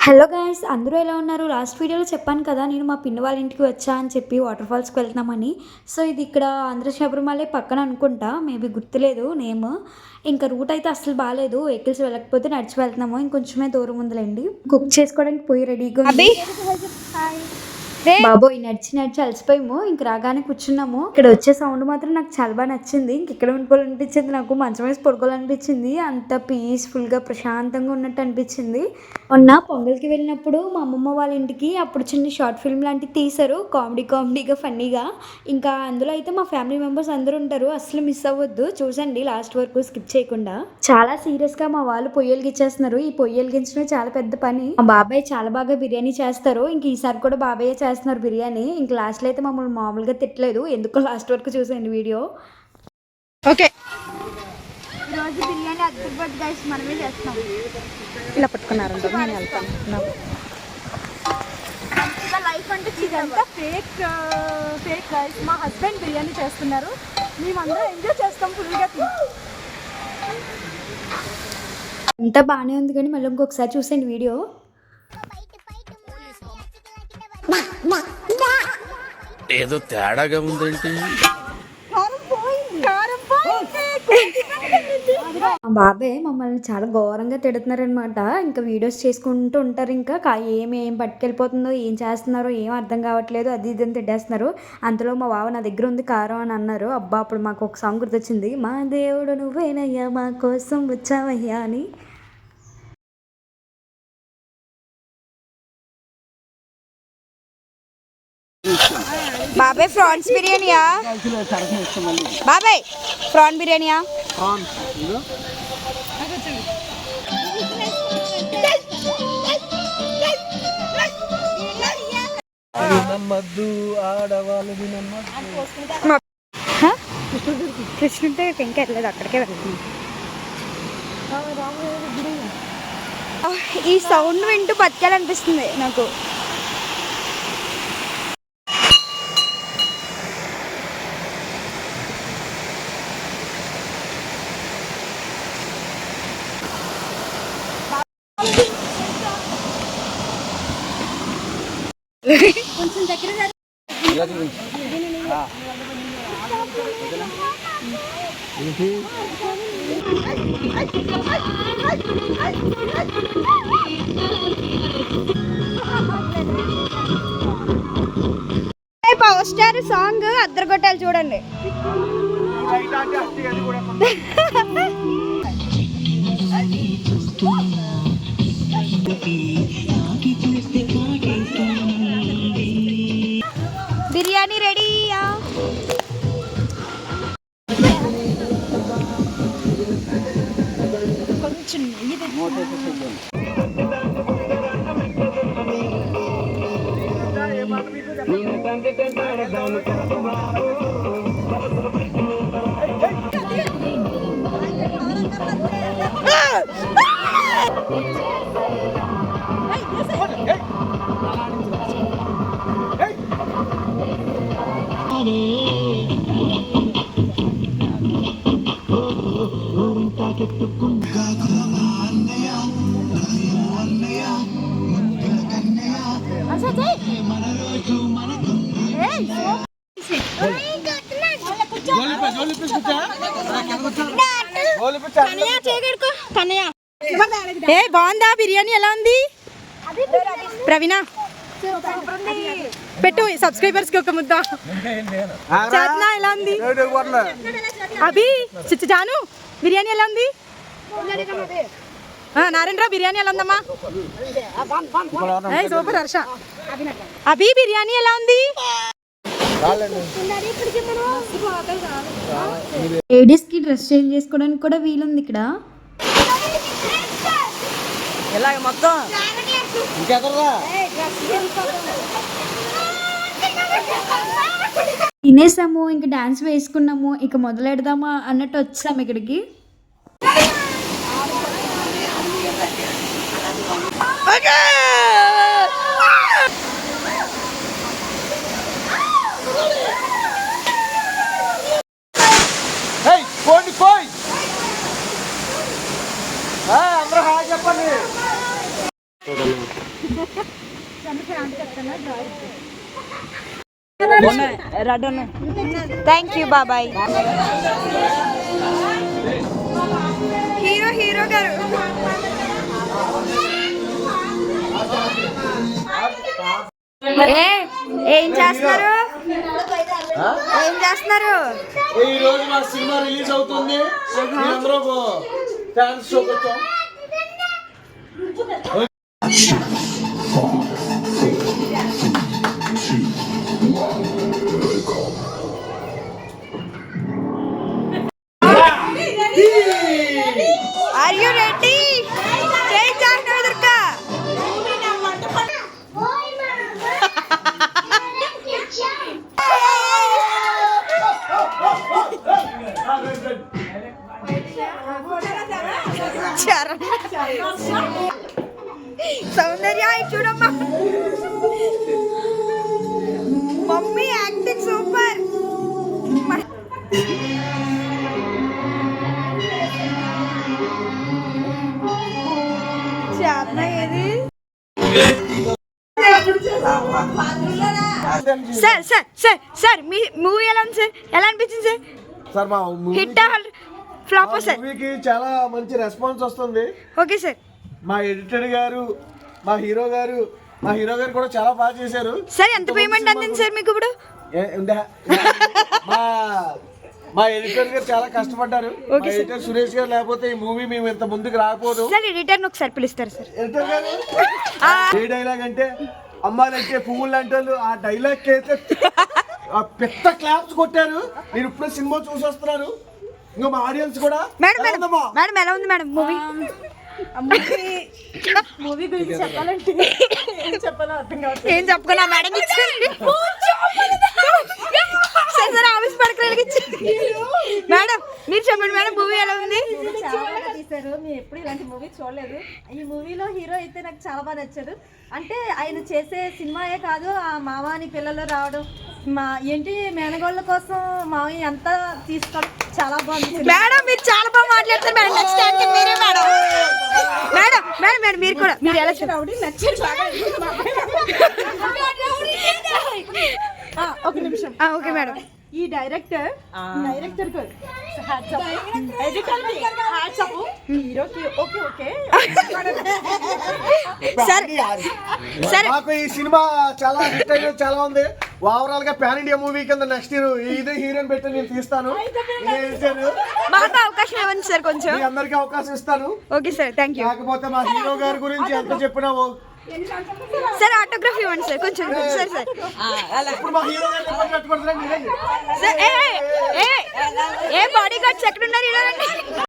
Hello guys, అందరూ ఎలా ఉన్నారు? లాస్ట్ వీడియోలో చెప్పాను కదా, నేను మా పిన్ని వాళ్ళ ఇంటికి వచ్చా అని చెప్పి వాటర్ ఫాల్స్కి వెళ్తున్నామని. సో ఇది ఇక్కడ ఆంధ్ర శబరిమల పక్కన అనుకుంటా, మేబీ గుర్తులేదు నేమ్. ఇంకా రూట్ అయితే అసలు బాగాలేదు, వెహికల్స్ వెళ్ళకపోతే నడిచి వెళ్తున్నాము. ఇంకొంచెమే దూరం ఉందిలేండి. కుక్ చేసుకోవడానికి పోయి రెడీగా ఉంది. బాబోయ్, నడిచి నడిచి అలసిపోయాము. ఇంక రాగానే కూర్చున్నాము. ఇక్కడ వచ్చే సౌండ్ మాత్రం నాకు చాలా బాగా నచ్చింది. ఇంక ఇక్కడ ఉండిపోవాలనిపించింది, నాకు మంచం వేసి పడుకోవాలనిపించింది. అంత పీస్ఫుల్గా ప్రశాంతంగా ఉన్నట్టు అనిపించింది. మొన్న పొంగల్కి వెళ్ళినప్పుడు మా అమ్మమ్మ వాళ్ళ ఇంటికి అప్పుడు చిన్న షార్ట్ ఫిల్మ్ లాంటివి తీశారు, కామెడీగా ఫన్నీగా. ఇంకా అందులో అయితే మా ఫ్యామిలీ మెంబర్స్ అందరూ ఉంటారు, అసలు మిస్ అవ్వద్దు, చూసండి లాస్ట్ వరకు స్కిప్ చేయకుండా. చాలా సీరియస్గా మా వాళ్ళు పొయ్యలు గిచ్చేస్తున్నారు. ఈ పొయ్యలు గించడం చాలా పెద్ద పని. మా బాబాయ్ చాలా బాగా బిర్యానీ చేస్తారు. ఇంక ఈసారి కూడా బాబాయ్ చేస్తున్నారు బిర్యానీ. ఇంక లాస్ట్లో అయితే మమ్మల్ని మామూలుగా తిట్టలేదు, ఎందుకో లాస్ట్ వరకు చూసేయండి వీడియో. ఓకే, ఈరోజు బిర్యానీ అద్భుత గైస్, మనమే చేస్తాం. ఇలా పట్టుకున్నారంట, నేను వెళ్తాను. లైఫ్ అంటే ఇదంతా ఫేక్ గైస్. మా హస్బెండ్ బిర్యానీ చేస్తున్నారు, మేమందరం ఎంజాయ్ చేస్తాం ఫుల్గా. అంతా బాగానే ఉంది కానీ మళ్ళీ ఇంకొకసారి చూసేయండి వీడియో. ఏదో తేడాగా ఉందేంటి? మా బాబాయ్ మమ్మల్ని చాలా ఘోరంగా తిడుతున్నారనమాట. ఇంకా వీడియోస్ చేసుకుంటూ ఉంటారు. ఇంకా ఏం పట్టుకెళ్ళిపోతుందో, ఏం చేస్తున్నారో ఏం అర్థం కావట్లేదు, అది ఇది అని తిట్టేస్తున్నారు. అంతలో మా బావ నా దగ్గర ఉంది కారం అని అన్నారు. అబ్బా, అప్పుడు మాకు ఒక సాంగ్ గుర్తొచ్చింది, మా దేవుడు నువ్వేనయ్యా మా కోసం వచ్చావయ్యా అని. బాబాయ్ ప్రాన్స్ బిర్యానీయా? బాబాయ్ ప్రాన్ బిర్యానీయా? కృష్ణుడి ఇంకా వెళ్ళలేదు, అక్కడికే వెళ్తుంది. ఈ సౌండ్ వింటూ బతకాలనిపిస్తుంది నాకు. కొంచెం దగ్గర పవర్ స్టార్ సాంగ్ అద్దరగొట్టాలి చూడండి. బిర్యానీ రెడీయా? కొంచెం బాగుందా బిర్యానీ? ఎలా ఉంది ప్రవీణ? పెట్టు సబ్స్క్రైబర్స్ కి ఒక ముద్ద. చేతనా ఎలా ఉంది? అభి జాను బిర్యానీ ఎలా ఉంది? నారాయణరావు బిర్యానీ ఎలా ఉందమ్మా? సూపర్. హర్ష అభి బిర్యానీ ఎలా ఉంది? లేడీస్ కి డ్రెస్ చేంజ్ చేసుకోవడానికి కూడా వీలుంది ఇక్కడ. మొత్తం తినేసాము, ఇంకా డాన్స్ వేసుకున్నాము, ఇక మొదలెడదామా అన్నట్టు వచ్చాము ఇక్కడికి. అందరూ హాయ్ చెప్పండి. థ్యాంక్ యూ బాబాయ్. హీరో గారు ఏం చేస్తున్నారు? ఈ రోజు మా సినిమా రిలీజ్ అవుతుంది. అందరూ ఫ్యాన్స్ చూపించాం. Are you ready? జై జాహ్నవి దుర్గా. సౌందర్య చూడమ్మా, మమ్మీ యాక్టింగ్ సూపర్. ఏది సార్ సార్ సార్ సార్ మీ మూవీ ఎలా ఉంది సార్? ఎలా అనిపించింది సార్? సార్ మా హిట్ ఫ్లాప్ సార్? మూవీకి చాలా మంచి రెస్పాన్స్ వస్తుంది. Okay sir. మా ఎడిటర్ గారు, మా హీరో గారు కూడా చాలా బాగా చేశారు సార్. ఎంత పేమెంట్ అందింది సార్ మీకు ఇప్పుడు? మా ఎడిటర్ గారు చాలా కష్టపడ్డారు. ఎడిటర్ సురేష్ గారు లేకపోతే ఈ మూవీ మేము ఇంత ముందుకు రాకపోదు. సార్ ఎడిటర్ ఒకసారి పిలుస్తారు సార్. ఎడిటర్ గారు ఏ డైలాగ్ అంటే అమ్మాలంటే పువ్వులు అంటారు. ఆ డైలాగ్ అయితే పెద్ద క్లాప్స్ కొట్టారు. నేను ఇప్పుడే సినిమా చూసి వస్తున్నాను. ఇంకా మా ఆడియన్స్ కూడా. మేడం ఎలా ఉంది మేడం మూవీ? మూవీ గురించి చెప్పాలంటే ఏం చెప్పుకున్నా మేడం సార్ ఆఫీస్ పడకలేదు. మేడం మీరు చెప్పండి మేడం, మూవీ ఎలా ఉంది? చాలా బాగా తీశారు. మేము ఎప్పుడు ఇలాంటి మూవీ చూడలేదు. ఈ మూవీలో హీరో అయితే నాకు చాలా బాగా నచ్చాడు. అంటే ఆయన చేసే సినిమాయే కాదు, ఆ మావాని పిల్లలు రావడం, మా ఏంటి మేనగోళ్ళ కోసం మావయ్య అంతా తీసుకోవడం చాలా బాగుంది. మేడం మీరు చాలా బాగా మాట్లాడతారు మేడం. నెక్స్ట్ యాక్టింగ్ మీరే మేడం. మేడం మేడం మేడం మీరు కూడా మీరు ఎలా రౌడీ నచ్చాడు బాగా. ఒక నిమిషం. Okay madam. ఈ డైరెక్టర్ హీరోకి ఓకే ఓకే. నాకు ఈ సినిమా చాలా హిట్ అయ్యేది చాలా ఉంది. ఓవరాల్ గా పాన్ ఇండియా మూవీ కింద నెక్స్ట్ ఇయర్ ఇదే హీరోయిన్ పెట్టి నేను తీస్తాను. మాకు అవకాశం ఇవ్వండి సార్, కొంచెం మీ అందరికి అవకాశం ఇస్తాను. Okay sir, thank you. కాకపోతే మా హీరో గారి గురించి ఎంత చెప్పినావు సార్ ఆటోగ్రఫీ ఇవ్వండి సార్ కొంచెం. సార్ సార్ ఇప్పుడు మా హీరో గారిని ఇబ్బంది పెట్టుకుంటున్నాను. ఏ బాడీ గార్డ్స్ ఎక్కడ ఉన్నారు?